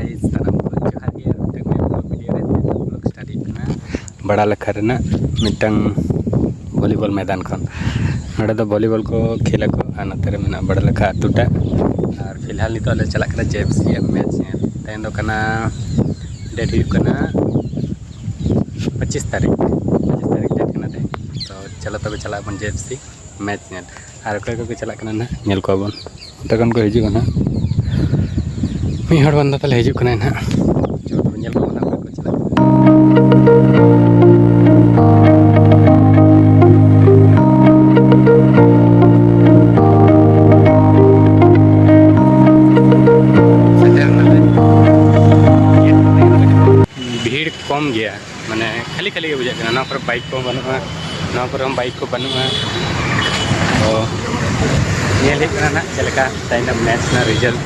Guys तनाम को जोहार गे मिटंग video रे ब्लॉग स्टार्ट करना बड़ा लखा रेना मिटंग वॉलीबॉल मैदान खन नडे दो वॉलीबॉल को खेला को नते रे मेना बड़ा लखा अतुटा और फिलहाल नितो ले चला कना जेएफसी मैच तेन दो कना डेट हुई कना 25 तारीख डेट कना दे तो चलो तब चला अपन जेएफसी मैच नेल और को चला कना ना नेल को अपन तकन को हिजु कना मी हड़ बंदा तले हिजु कना ना चलो तब नेल को ना को चला भीड़ कम गया माने खाली खाली के बुझा ना पर बाइक को बनुआ ना पर हम बाइक को बनुआ तो नेल हेक ना चलका ताइना मैच ना रिजल्ट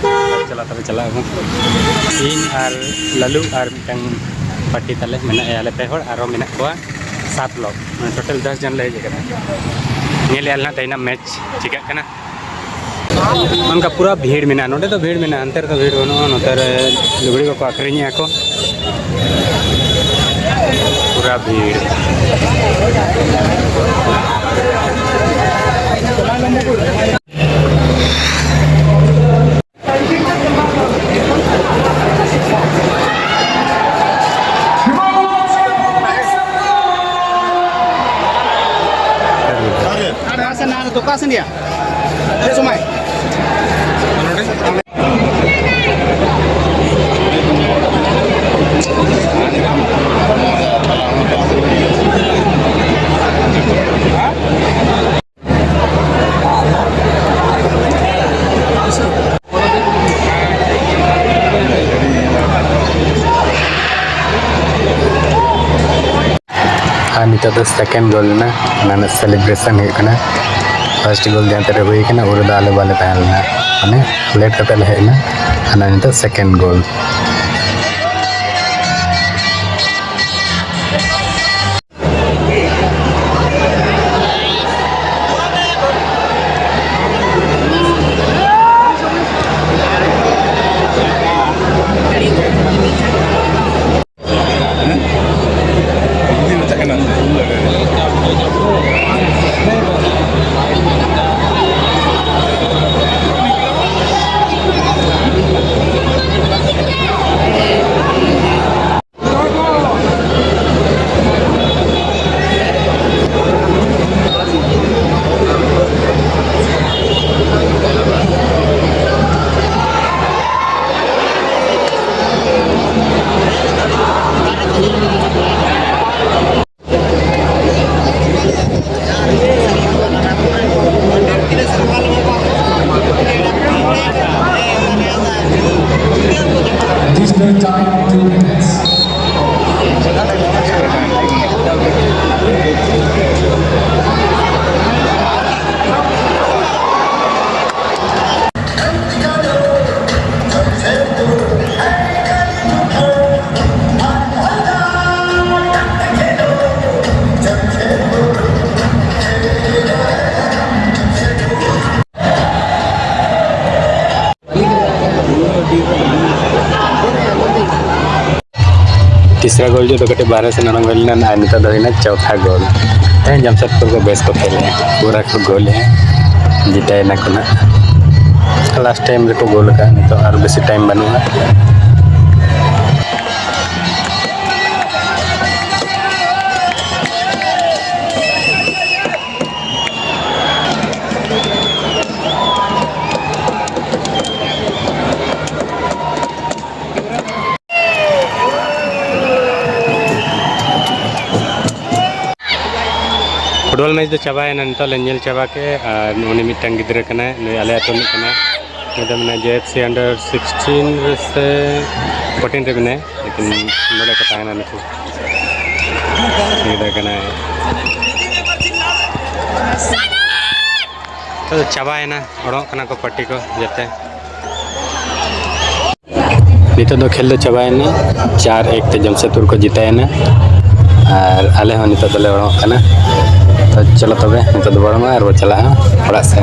चला तब चला इन और लालू और मिटंग पार्टी तले मेना आले पे हर आरो मेना को 7 लोग टोटल 10 जन ले जगह नेल आलना ताइना मैच चिका कना उनका पूरा भीड़ मेना नोडे तो भीड़ मेना अंतर तो भीड़ बनो नोतर लुगड़ी को आखरिनिया को पूरा भीड़ तो kasan dia? Ada semai. नितो तो सेकंड गोल ना नाना सेलिब्रेशन है कना फर्स्ट गोल जहाँ तेरे हुई कना उर दाले वाले पहनना माने लेट करते है ना अना नितो सेकंड गोल तीसरा गोल जो तो कटे 12 से नरम गोल ना नितो दो ना चौथा गोल है जमशेदपुर को बेस को खेले पूरा को गोल है जीता ना को ना लास्ट टाइम रे को गोल का नितो और बेसी टाइम बनुआ फुटबॉल मैच तो चाबा है नितो लेंजल चाबा के उन्हें मिटंग गिद्रे कना आले आतोनी कना मतलब मैंने जेएफसी अंडर 16 से 14 रे बने लेकिन नोडे का ताना नको गिद्रे कना तो चाबा है ना ओडो कना को पट्टी को जते नितो दो खेल दो चाबा है ना 4-1 ते जमशेदपुर को जिताया ना और आले हो नितो दले ओडो कना तो चलो तबे नितो दो बड़मा और वो चला ओड़ा से